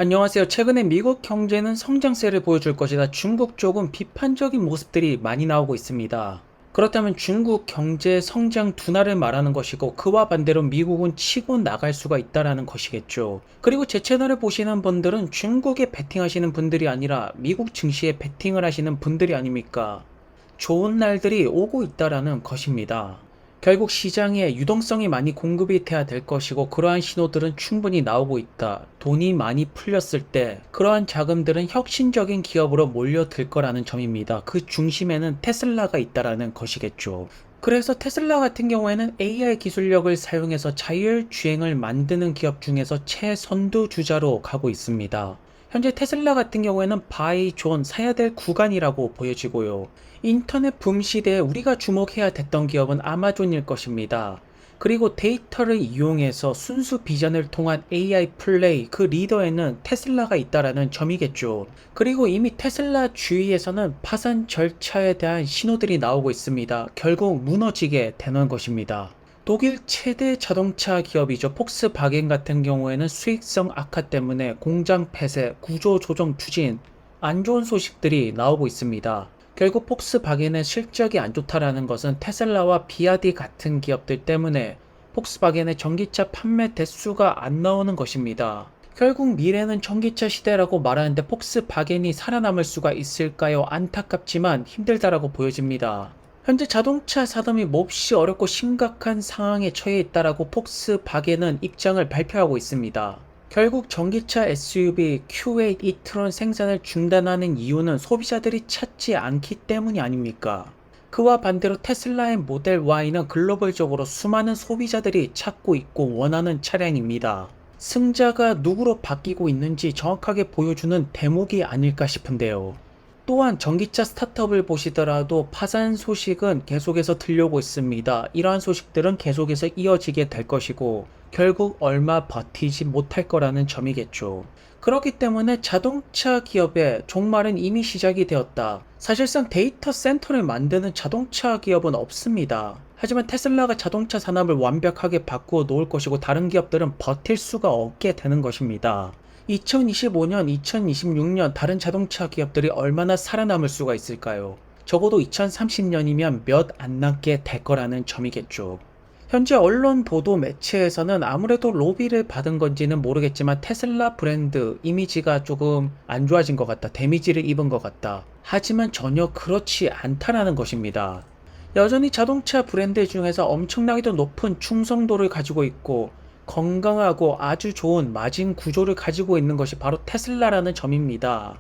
안녕하세요. 최근에 미국 경제는 성장세를 보여줄 것이다. 중국 쪽은 비판적인 모습들이 많이 나오고 있습니다. 그렇다면 중국 경제 성장 둔화를 말하는 것이고 그와 반대로 미국은 치고 나갈 수가 있다라는 것이겠죠. 그리고 제 채널을 보시는 분들은 중국에 베팅하시는 분들이 아니라 미국 증시에 베팅을 하시는 분들이 아닙니까? 좋은 날들이 오고 있다라는 것입니다. 결국 시장에 유동성이 많이 공급이 돼야 될 것이고 그러한 신호들은 충분히 나오고 있다. 돈이 많이 풀렸을 때 그러한 자금들은 혁신적인 기업으로 몰려들 거라는 점입니다. 그 중심에는 테슬라가 있다라는 것이겠죠. 그래서 테슬라 같은 경우에는 AI 기술력을 사용해서 자율주행을 만드는 기업 중에서 최선두 주자로 가고 있습니다. 현재 테슬라 같은 경우에는 바이 존 사야 될 구간이라고 보여지고요. 인터넷 붐 시대에 우리가 주목해야 됐던 기업은 아마존일 것입니다. 그리고 데이터를 이용해서 순수 비전을 통한 AI 플레이 그 리더에는 테슬라가 있다라는 점이겠죠. 그리고 이미 테슬라 주위에서는 파산 절차에 대한 신호들이 나오고 있습니다. 결국 무너지게 되는 것입니다. 독일 최대 자동차 기업이죠. 폭스바겐 같은 경우에는 수익성 악화 때문에 공장 폐쇄, 구조 조정 추진, 안 좋은 소식들이 나오고 있습니다. 결국 폭스바겐의 실적이 안 좋다라는 것은 테슬라와 비아디 같은 기업들 때문에 폭스바겐의 전기차 판매 대수가 안 나오는 것입니다. 결국 미래는 전기차 시대라고 말하는데 폭스바겐이 살아남을 수가 있을까요? 안타깝지만 힘들다라고 보여집니다. 현재 자동차 산업이 몹시 어렵고 심각한 상황에 처해 있다라고 폭스바겐은 입장을 발표하고 있습니다. 결국 전기차 SUV Q8 e-tron 생산을 중단하는 이유는 소비자들이 찾지 않기 때문이 아닙니까? 그와 반대로 테슬라의 모델 Y는 글로벌적으로 수많은 소비자들이 찾고 있고 원하는 차량입니다. 승자가 누구로 바뀌고 있는지 정확하게 보여주는 대목이 아닐까 싶은데요. 또한 전기차 스타트업을 보시더라도 파산 소식은 계속해서 들려오고 있습니다. 이러한 소식들은 계속해서 이어지게 될 것이고 결국 얼마 버티지 못할 거라는 점이겠죠. 그렇기 때문에 자동차 기업의 종말은 이미 시작이 되었다. 사실상 데이터 센터를 만드는 자동차 기업은 없습니다. 하지만 테슬라가 자동차 산업을 완벽하게 바꾸어 놓을 것이고 다른 기업들은 버틸 수가 없게 되는 것입니다. 2025년, 2026년 다른 자동차 기업들이 얼마나 살아남을 수가 있을까요? 적어도 2030년이면 몇 안 남게 될 거라는 점이겠죠. 현재 언론 보도 매체에서는 아무래도 로비를 받은 건지는 모르겠지만 테슬라 브랜드 이미지가 조금 안 좋아진 것 같다. 데미지를 입은 것 같다. 하지만 전혀 그렇지 않다라는 것입니다. 여전히 자동차 브랜드 중에서 엄청나게도 높은 충성도를 가지고 있고 건강하고 아주 좋은 마진 구조를 가지고 있는 것이 바로 테슬라라는 점입니다.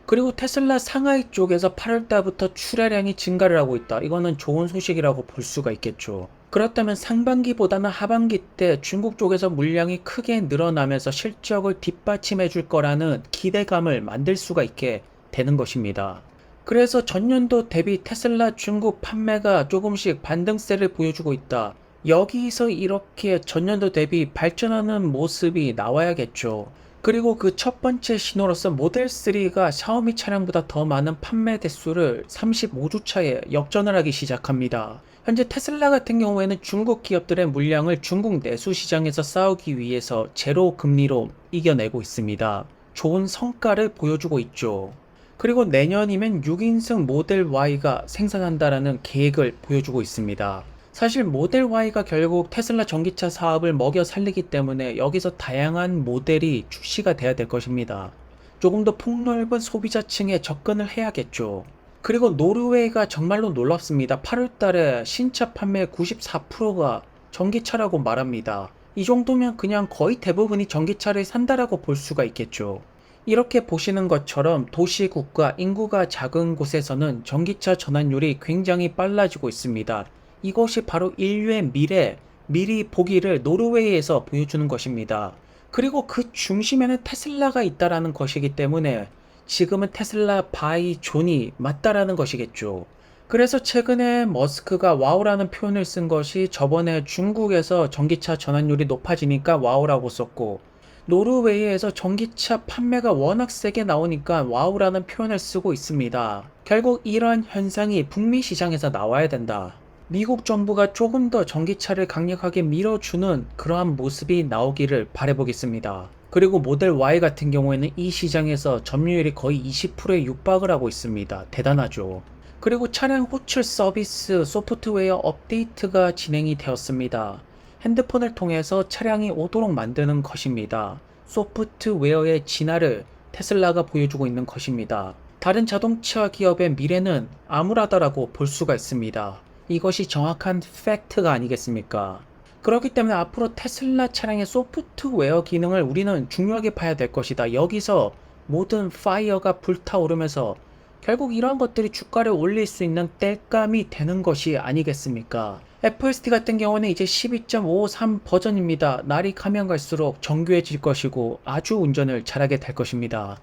그리고 테슬라 상하이 쪽에서 8월달부터 출하량이 증가를 하고 있다. 이거는 좋은 소식이라고 볼 수가 있겠죠. 그렇다면 상반기보다는 하반기 때 중국 쪽에서 물량이 크게 늘어나면서 실적을 뒷받침해 줄 거라는 기대감을 만들 수가 있게 되는 것입니다. 그래서 전년도 대비 테슬라 중국 판매가 조금씩 반등세를 보여주고 있다. 여기서 이렇게 전년도 대비 발전하는 모습이 나와야겠죠. 그리고 그 첫 번째 신호로서 모델 3가 샤오미 차량보다 더 많은 판매 대수를 35주 차에 역전을 하기 시작합니다. 현재 테슬라 같은 경우에는 중국 기업들의 물량을 중국 내수 시장에서 싸우기 위해서 제로 금리로 이겨내고 있습니다. 좋은 성과를 보여주고 있죠. 그리고 내년이면 6인승 모델 Y가 생산한다라는 계획을 보여주고 있습니다. 사실 모델 Y가 결국 테슬라 전기차 사업을 먹여 살리기 때문에 여기서 다양한 모델이 출시가 돼야 될 것입니다. 조금 더 폭넓은 소비자층에 접근을 해야겠죠. 그리고 노르웨이가 정말로 놀랍습니다. 8월달에 신차 판매 94%가 전기차라고 말합니다. 이 정도면 그냥 거의 대부분이 전기차를 산다라고 볼 수가 있겠죠. 이렇게 보시는 것처럼 도시국가, 인구가 작은 곳에서는 전기차 전환율이 굉장히 빨라지고 있습니다. 이것이 바로 인류의 미래, 미리 보기를 노르웨이에서 보여주는 것입니다. 그리고 그 중심에는 테슬라가 있다라는 것이기 때문에 지금은 테슬라 바이 존이 맞다라는 것이겠죠. 그래서 최근에 머스크가 와우라는 표현을 쓴 것이 저번에 중국에서 전기차 전환율이 높아지니까 와우라고 썼고 노르웨이에서 전기차 판매가 워낙 세게 나오니까 와우라는 표현을 쓰고 있습니다. 결국 이러한 현상이 북미 시장에서 나와야 된다. 미국 정부가 조금 더 전기차를 강력하게 밀어주는 그러한 모습이 나오기를 바라보겠습니다. 그리고 모델 Y 같은 경우에는 이 시장에서 점유율이 거의 20%에 육박을 하고 있습니다. 대단하죠. 그리고 차량 호출 서비스 소프트웨어 업데이트가 진행이 되었습니다. 핸드폰을 통해서 차량이 오도록 만드는 것입니다. 소프트웨어의 진화를 테슬라가 보여주고 있는 것입니다. 다른 자동차 기업의 미래는 암울하다라고 볼 수가 있습니다. 이것이 정확한 팩트가 아니겠습니까? 그렇기 때문에 앞으로 테슬라 차량의 소프트웨어 기능을 우리는 중요하게 봐야 될 것이다. 여기서 모든 파이어가 불타오르면서 결국 이러한 것들이 주가를 올릴 수 있는 땔감이 되는 것이 아니겠습니까? FSD 같은 경우는 이제 12.53 버전입니다. 날이 가면 갈수록 정교해질 것이고 아주 운전을 잘하게 될 것입니다.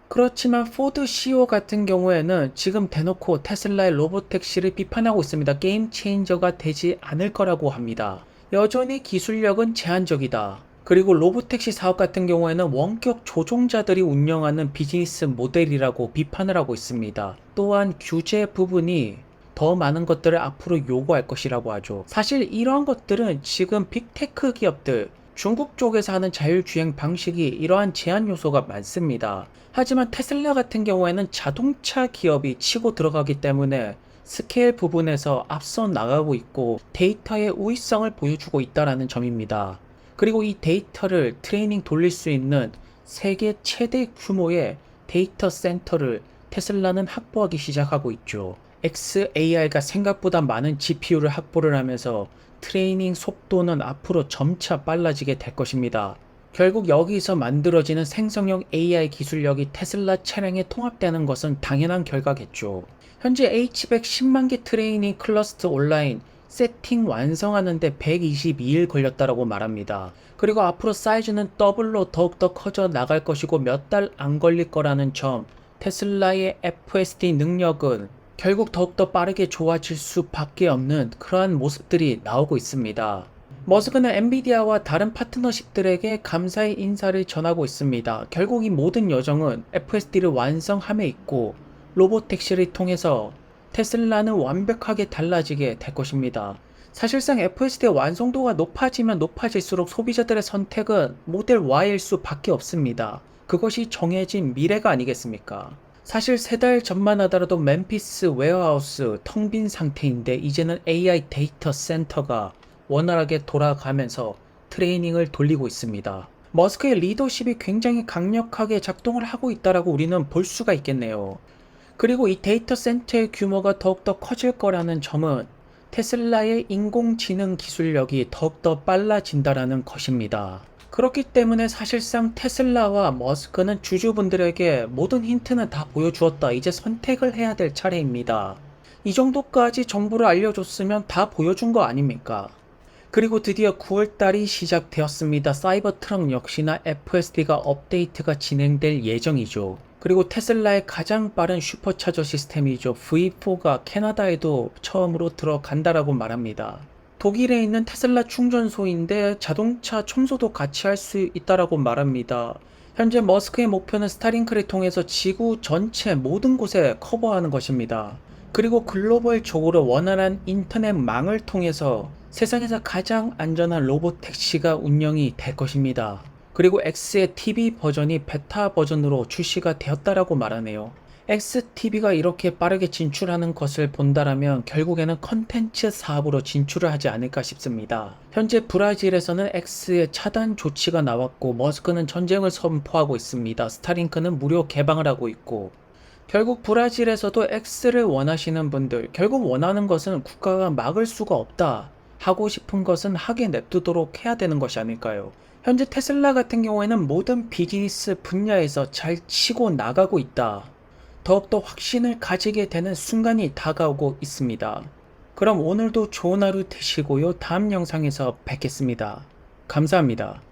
그렇지만 포드 CEO 같은 경우에는 지금 대놓고 테슬라의 로보택시를 비판하고 있습니다. 게임 체인저가 되지 않을 거라고 합니다. 여전히 기술력은 제한적이다. 그리고 로보택시 사업 같은 경우에는 원격 조종자들이 운영하는 비즈니스 모델이라고 비판을 하고 있습니다. 또한 규제 부분이 더 많은 것들을 앞으로 요구할 것이라고 하죠. 사실 이러한 것들은 지금 빅테크 기업들, 중국 쪽에서 하는 자율주행 방식이 이러한 제한 요소가 많습니다. 하지만 테슬라 같은 경우에는 자동차 기업이 치고 들어가기 때문에 스케일 부분에서 앞서 나가고 있고 데이터의 우위성을 보여주고 있다는 점입니다. 그리고 이 데이터를 트레이닝 돌릴 수 있는 세계 최대 규모의 데이터 센터를 테슬라는 확보하기 시작하고 있죠. XAR가 생각보다 많은 GPU를 확보를 하면서 트레이닝 속도는 앞으로 점차 빨라지게 될 것입니다. 결국 여기서 만들어지는 생성형 AI 기술력이 테슬라 차량에 통합되는 것은 당연한 결과겠죠. 현재 H100 10만 개 트레이닝 클러스터 온라인 세팅 완성하는데 122일 걸렸다라고 말합니다. 그리고 앞으로 사이즈는 더블로 더욱더 커져 나갈 것이고 몇 달 안 걸릴 거라는 점, 테슬라의 FSD 능력은 결국 더욱더 빠르게 좋아질 수밖에 없는 그러한 모습들이 나오고 있습니다. 머스크는 엔비디아와 다른 파트너십들에게 감사의 인사를 전하고 있습니다. 결국 이 모든 여정은 FSD를 완성함에 있고 로보택시를 통해서 테슬라는 완벽하게 달라지게 될 것입니다. 사실상 FSD의 완성도가 높아지면 높아질수록 소비자들의 선택은 모델 Y일 수밖에 없습니다. 그것이 정해진 미래가 아니겠습니까? 사실 3달 전만 하더라도 멤피스 웨어하우스 텅 빈 상태인데 이제는 AI 데이터 센터가 원활하게 돌아가면서 트레이닝을 돌리고 있습니다. 머스크의 리더십이 굉장히 강력하게 작동을 하고 있다라고 우리는 볼 수가 있겠네요. 그리고 이 데이터 센터의 규모가 더욱더 커질 거라는 점은 테슬라의 인공지능 기술력이 더욱더 빨라진다라는 것입니다. 그렇기 때문에 사실상 테슬라와 머스크는 주주분들에게 모든 힌트는 다 보여주었다. 이제 선택을 해야 될 차례입니다. 이 정도까지 정보를 알려줬으면 다 보여준 거 아닙니까? 그리고 드디어 9월달이 시작되었습니다. 사이버트럭 역시나 FSD가 업데이트가 진행될 예정이죠. 그리고 테슬라의 가장 빠른 슈퍼차저 시스템이죠. V4가 캐나다에도 처음으로 들어간다라고 말합니다. 독일에 있는 테슬라 충전소인데 자동차 청소도 같이 할 수 있다라고 말합니다. 현재 머스크의 목표는 스타링크를 통해서 지구 전체 모든 곳에 커버하는 것입니다. 그리고 글로벌적으로 원활한 인터넷망을 통해서 세상에서 가장 안전한 로보택시가 운영이 될 것입니다. 그리고 X의 TV 버전이 베타 버전으로 출시가 되었다라고 말하네요. XTV가 이렇게 빠르게 진출하는 것을 본다라면 결국에는 컨텐츠 사업으로 진출을 하지 않을까 싶습니다. 현재 브라질에서는 X의 차단 조치가 나왔고 머스크는 전쟁을 선포하고 있습니다. 스타링크는 무료 개방을 하고 있고 결국 브라질에서도 X를 원하시는 분들, 결국 원하는 것은 국가가 막을 수가 없다. 하고 싶은 것은 하게 냅두도록 해야 되는 것이 아닐까요? 현재 테슬라 같은 경우에는 모든 비즈니스 분야에서 잘 치고 나가고 있다. 더욱더 확신을 가지게 되는 순간이 다가오고 있습니다. 그럼 오늘도 좋은 하루 되시고요. 다음 영상에서 뵙겠습니다. 감사합니다.